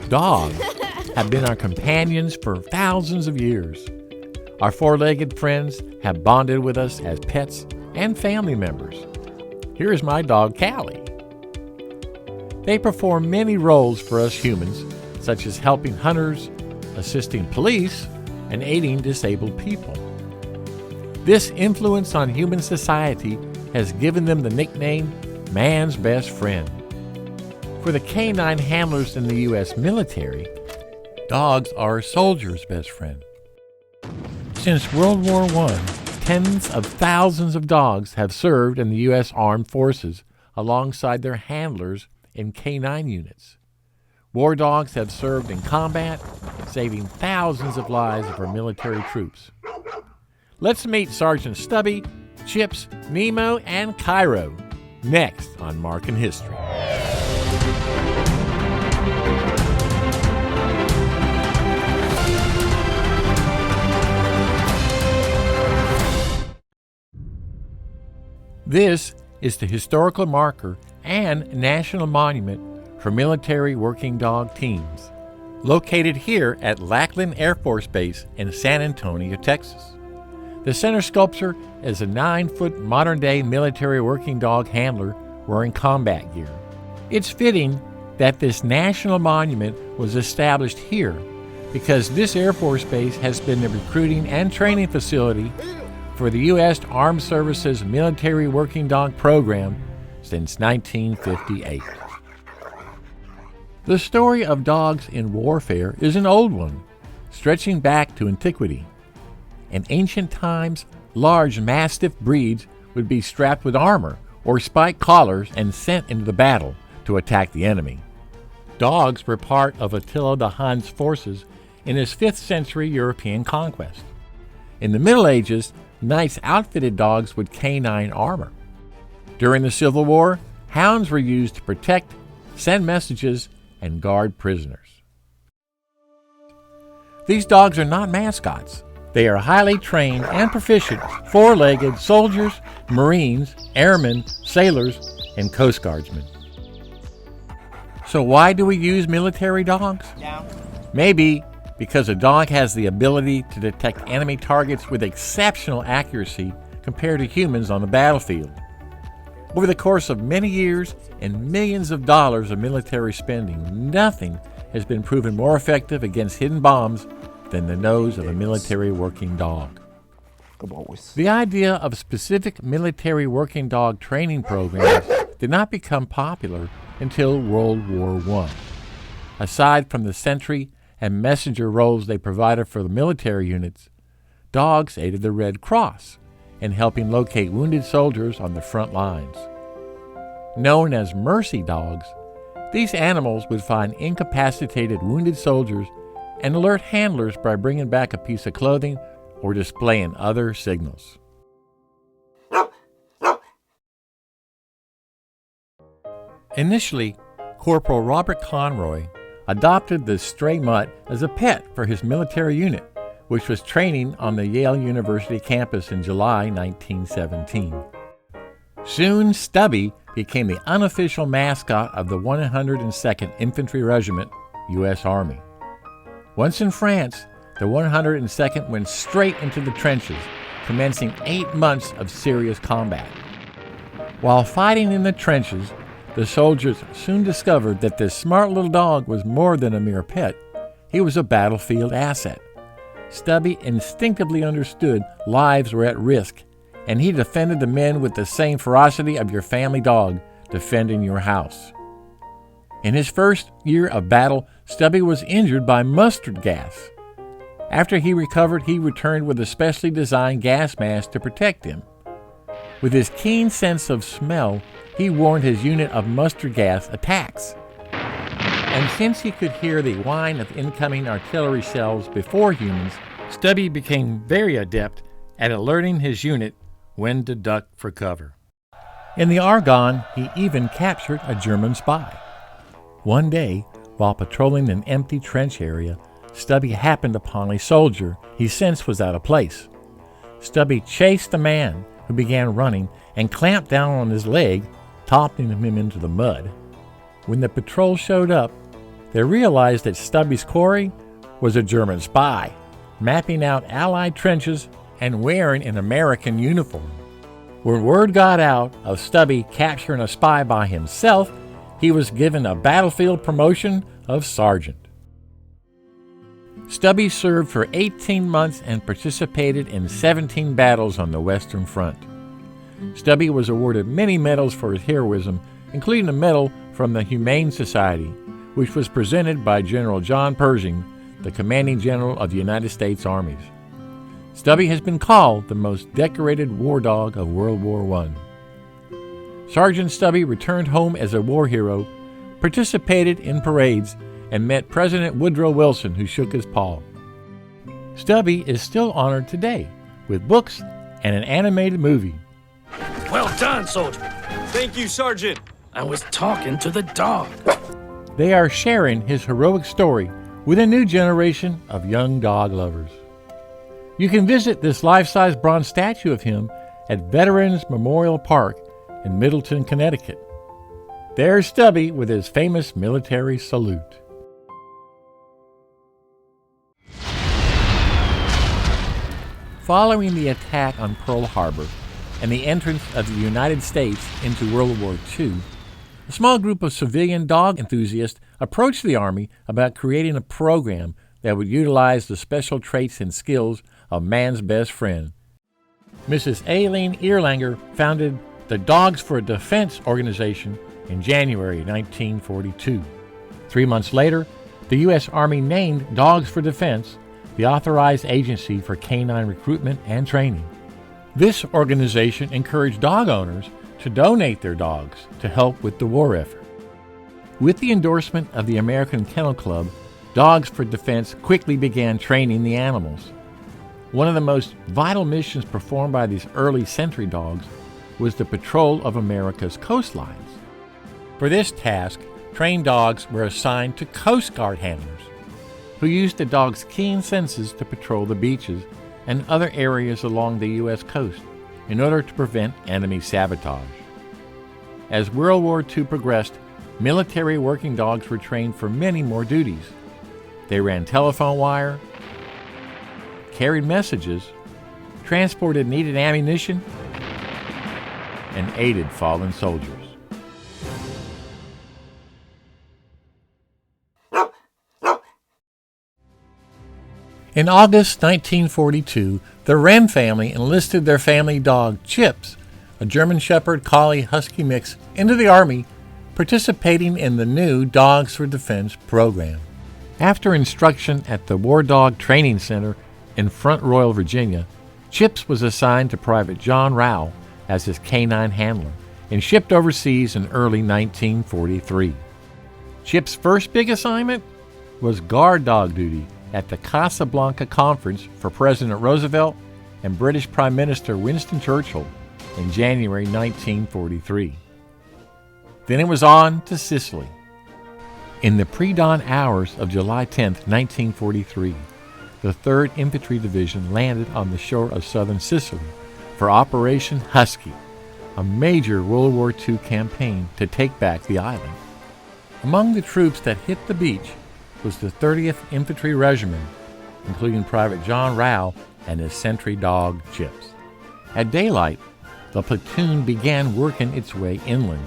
Dogs have been our companions for thousands of years. Our four-legged friends have bonded with us as pets and family members. Here is my dog, Callie. They perform many roles for us humans, such as helping hunters, assisting police, and aiding disabled people. This influence on human society has given them the nickname man's best friend. For the canine handlers in the U.S. military, dogs are a soldier's best friend. Since World War I, tens of thousands of dogs have served in the U.S. Armed Forces alongside their handlers in canine units. War dogs have served in combat, saving thousands of lives of our military troops. Let's meet Sergeant Stubby, Chips, Nemo, and Cairo next on Marking History. This is the historical marker and national monument for military working dog teams, located here at Lackland Air Force Base in San Antonio, Texas. The center sculpture is a 9-foot modern-day military working dog handler wearing combat gear. It's fitting that this national monument was established here because this Air Force Base has been the recruiting and training facility for the U.S. Armed Services Military Working Dog Program since 1958. The story of dogs in warfare is an old one, stretching back to antiquity. In ancient times, large Mastiff breeds would be strapped with armor or spiked collars and sent into the battle to attack the enemy. Dogs were part of Attila the Hun's forces in his 5th century European conquest. In the Middle Ages, knights outfitted dogs with canine armor. During the Civil War, hounds were used to protect, send messages, and guard prisoners. These dogs are not mascots. They are highly trained and proficient four-legged soldiers, Marines, airmen, sailors, and Coast Guardsmen. So why do we use military dogs? Maybe because a dog has the ability to detect enemy targets with exceptional accuracy compared to humans on the battlefield. Over the course of many years and millions of dollars of military spending, nothing has been proven more effective against hidden bombs than the nose of a military working dog. The idea of specific military working dog training programs did not become popular until World War I. Aside from the sentry and messenger roles they provided for the military units, dogs aided the Red Cross in helping locate wounded soldiers on the front lines. Known as mercy dogs, these animals would find incapacitated wounded soldiers and alert handlers by bringing back a piece of clothing or displaying other signals. Initially, Corporal Robert Conroy adopted the stray mutt as a pet for his military unit, which was training on the Yale University campus in July 1917. Soon, Stubby became the unofficial mascot of the 102nd Infantry Regiment, U.S. Army. Once in France, the 102nd went straight into the trenches, commencing 8 months of serious combat. While fighting in the trenches, the soldiers soon discovered that this smart little dog was more than a mere pet. He was a battlefield asset. Stubby instinctively understood lives were at risk, and he defended the men with the same ferocity of your family dog defending your house. In his first year of battle, Stubby was injured by mustard gas. After he recovered, he returned with a specially designed gas mask to protect him. With his keen sense of smell, he warned his unit of mustard gas attacks. And since he could hear the whine of incoming artillery shells before humans, Stubby became very adept at alerting his unit when to duck for cover. In the Argonne, he even captured a German spy. One day, while patrolling an empty trench area, Stubby happened upon a soldier he sensed was out of place. Stubby chased the man, who began running, and clamped down on his leg, toppling him into the mud. When the patrol showed up, they realized that Stubby's quarry was a German spy, mapping out Allied trenches and wearing an American uniform. When word got out of Stubby capturing a spy by himself, he was given a battlefield promotion of sergeant. Stubby served for 18 months and participated in 17 battles on the Western Front. Stubby was awarded many medals for his heroism, including a medal from the Humane Society, which was presented by General John Pershing, the commanding general of the United States armies. Stubby has been called the most decorated war dog of World War I. Sergeant Stubby returned home as a war hero, participated in parades, and met President Woodrow Wilson, who shook his paw. Stubby is still honored today with books and an animated movie. Well done, soldier. Thank you, Sergeant. I was talking to the dog. They are sharing his heroic story with a new generation of young dog lovers. You can visit this life-size bronze statue of him at Veterans Memorial Park in Middleton, Connecticut. There's Stubby with his famous military salute. Following the attack on Pearl Harbor and the entrance of the United States into World War II, a small group of civilian dog enthusiasts approached the Army about creating a program that would utilize the special traits and skills of man's best friend. Mrs. Aileen Erlanger founded the Dogs for Defense organization in January 1942. 3 months later, the U.S. Army named Dogs for Defense the authorized agency for canine recruitment and training. This organization encouraged dog owners to donate their dogs to help with the war effort. With the endorsement of the American Kennel Club, Dogs for Defense quickly began training the animals. One of the most vital missions performed by these early sentry dogs was the patrol of America's coastlines. For this task, trained dogs were assigned to Coast Guard handlers, who used the dog's keen senses to patrol the beaches and other areas along the U.S. coast in order to prevent enemy sabotage. As World War II progressed, military working dogs were trained for many more duties. They ran telephone wire, carried messages, transported needed ammunition, and aided fallen soldiers. In August 1942, the Wren family enlisted their family dog Chips, a German Shepherd Collie Husky mix, into the Army, participating in the new Dogs for Defense program. After instruction at the War Dog Training Center in Front Royal, Virginia, Chips was assigned to Private John Rowell as his canine handler and shipped overseas in early 1943. Chip's first big assignment was guard dog duty at the Casablanca Conference for President Roosevelt and British Prime Minister Winston Churchill in January 1943. Then it was on to Sicily. In the pre-dawn hours of July 10, 1943, the 3rd Infantry Division landed on the shore of southern Sicily for Operation Husky, a major World War II campaign to take back the island. Among the troops that hit the beach was the 30th Infantry Regiment, including Private John Rowell and his sentry dog Chips. At daylight, the platoon began working its way inland.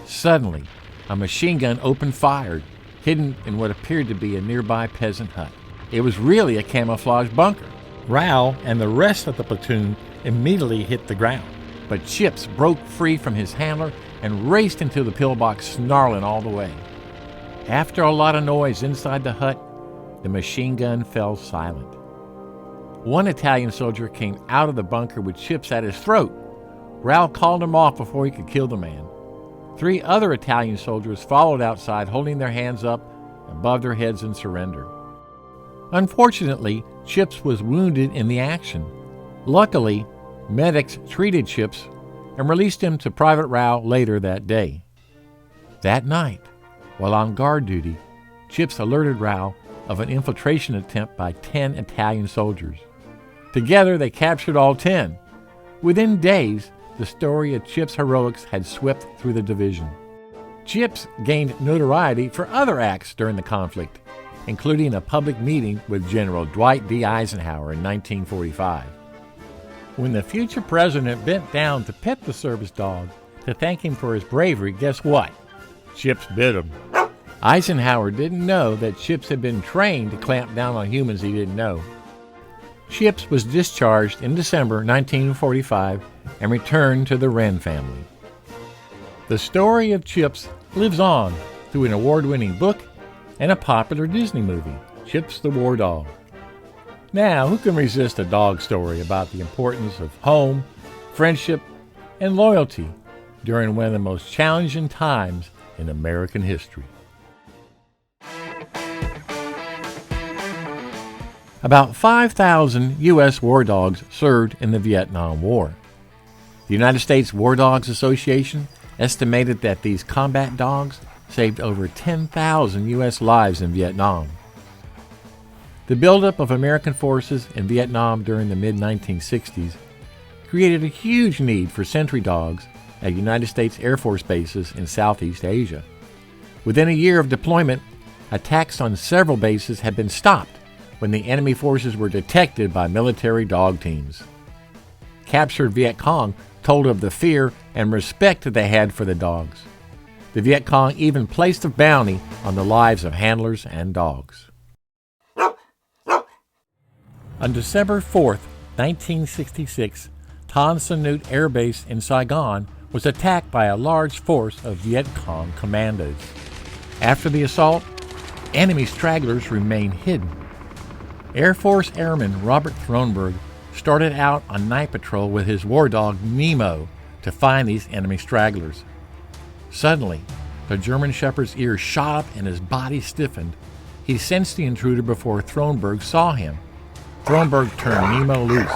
Suddenly, a machine gun opened fire, hidden in what appeared to be a nearby peasant hut. It was really a camouflage bunker. Rowell and the rest of the platoon immediately hit the ground, but Chips broke free from his handler and raced into the pillbox, snarling all the way. After a lot of noise inside the hut, the machine gun fell silent. One Italian soldier came out of the bunker with Chips at his throat. Rowell called him off before he could kill the man. 3 other Italian soldiers followed outside, holding their hands up above their heads in surrender. Unfortunately, Chips was wounded in the action. Luckily, medics treated Chips and released him to Private Rowell later that day. That night, while on guard duty, Chips alerted Rowell of an infiltration attempt by 10 Italian soldiers. Together, they captured all 10. Within days, the story of Chips' heroics had swept through the division. Chips gained notoriety for other acts during the conflict, including a public meeting with General Dwight D. Eisenhower in 1945. When the future president bent down to pet the service dog to thank him for his bravery, guess what? Chips bit him. Eisenhower didn't know that Chips had been trained to clamp down on humans he didn't know. Chips was discharged in December 1945 and returned to the Wren family. The story of Chips lives on through an award-winning book and a popular Disney movie, Chips the War Dog. Now, who can resist a dog story about the importance of home, friendship, and loyalty during one of the most challenging times in American history? About 5,000 U.S. war dogs served in the Vietnam War. The United States War Dogs Association estimated that these combat dogs saved over 10,000 U.S. lives in Vietnam. The buildup of American forces in Vietnam during the mid-1960s created a huge need for sentry dogs at United States Air Force bases in Southeast Asia. Within a year of deployment, attacks on several bases had been stopped when the enemy forces were detected by military dog teams. Captured Viet Cong told of the fear and respect that they had for the dogs. The Viet Cong even placed a bounty on the lives of handlers and dogs. On December 4, 1966, Tan Son Nhut Air Base in Saigon was attacked by a large force of Viet Cong commandos. After the assault, enemy stragglers remained hidden. Air Force Airman Robert Thronberg started out on night patrol with his war dog Nemo to find these enemy stragglers. Suddenly, the German Shepherd's ears shot up and his body stiffened. He sensed the intruder before Thronberg saw him. Thronberg turned Nemo loose.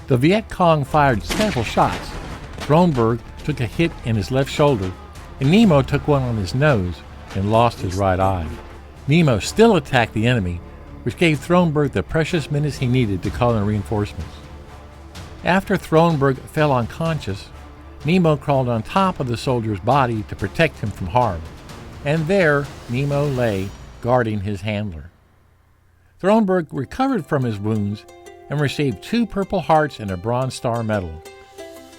The Viet Cong fired several shots. Thronberg took a hit in his left shoulder, and Nemo took one on his nose and lost his right eye. Nemo still attacked the enemy, which gave Thronberg the precious minutes he needed to call in reinforcements. After Thronberg fell unconscious, Nemo crawled on top of the soldier's body to protect him from harm, and there Nemo lay, guarding his handler. Thronberg recovered from his wounds and received 2 Purple Hearts and a Bronze Star Medal.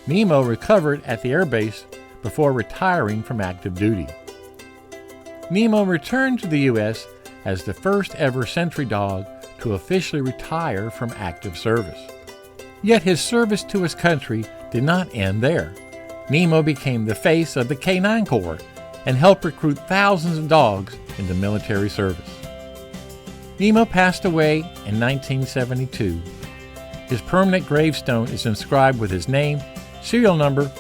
Nemo recovered at the airbase before retiring from active duty. Nemo returned to the U.S. as the first ever sentry dog to officially retire from active service. Yet his service to his country did not end there. Nemo became the face of the K-9 Corps and helped recruit thousands of dogs into military service. Nemo passed away in 1972. His permanent gravestone is inscribed with his name, serial number,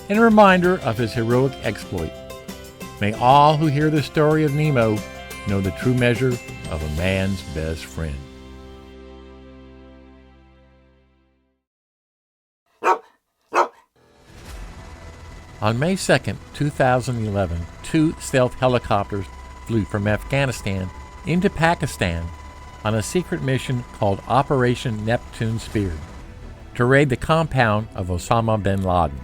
and a reminder of his heroic exploit. May all who hear the story of Nemo know the true measure of a man's best friend. On May 2, 2011, 2 stealth helicopters flew from Afghanistan into Pakistan on a secret mission called Operation Neptune Spear to raid the compound of Osama bin Laden.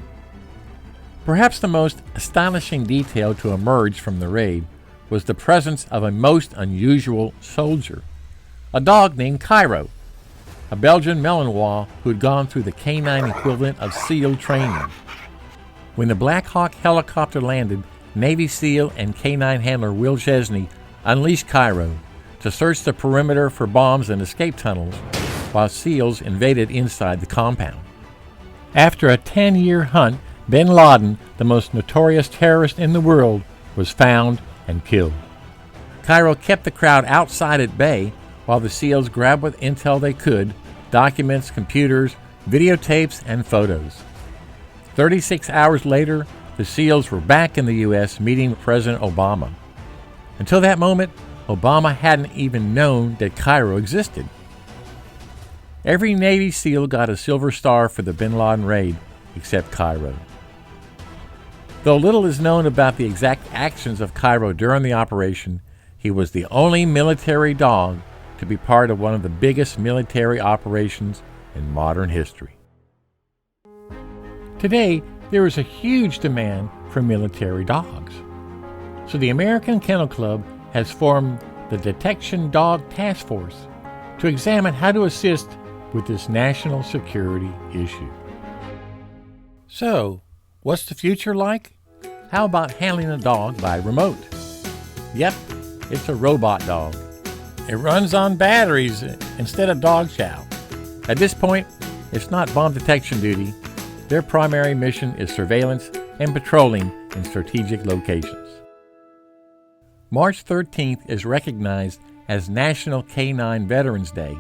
Perhaps the most astonishing detail to emerge from the raid was the presence of a most unusual soldier, a dog named Cairo, a Belgian Malinois who had gone through the K-9 equivalent of SEAL training. When the Black Hawk helicopter landed, Navy SEAL and K-9 handler Will Chesney unleashed Cairo to search the perimeter for bombs and escape tunnels while SEALs invaded inside the compound. After a 10-year hunt, bin Laden, the most notorious terrorist in the world, was found and killed. Cairo kept the crowd outside at bay while the SEALs grabbed what intel they could, documents, computers, videotapes, and photos. 36 hours later, the SEALs were back in the U.S. meeting with President Obama. Until that moment, Obama hadn't even known that Cairo existed. Every Navy SEAL got a Silver Star for the bin Laden raid, except Cairo. Though little is known about the exact actions of Cairo during the operation, he was the only military dog to be part of one of the biggest military operations in modern history. Today, there is a huge demand for military dogs. So the American Kennel Club has formed the Detection Dog Task Force to examine how to assist with this national security issue. So, what's the future like? How about handling a dog by remote? Yep, it's a robot dog. It runs on batteries instead of dog chow. At this point, it's not bomb detection duty. Their primary mission is surveillance and patrolling in strategic locations. March 13th is recognized as National Canine Veterans Day,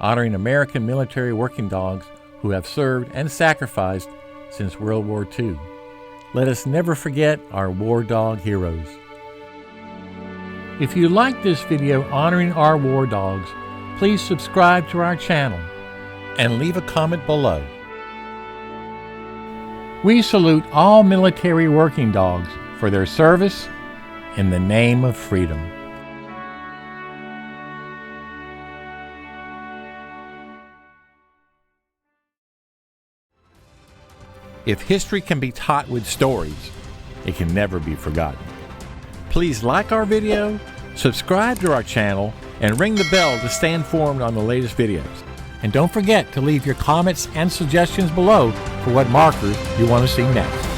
honoring American military working dogs who have served and sacrificed since World War II. Let us never forget our war dog heroes. If you like this video honoring our war dogs, please subscribe to our channel and leave a comment below. We salute all military working dogs for their service in the name of freedom. If history can be taught with stories, it can never be forgotten. Please like our video, subscribe to our channel, and ring the bell to stay informed on the latest videos. And don't forget to leave your comments and suggestions below for what markers you want to see next.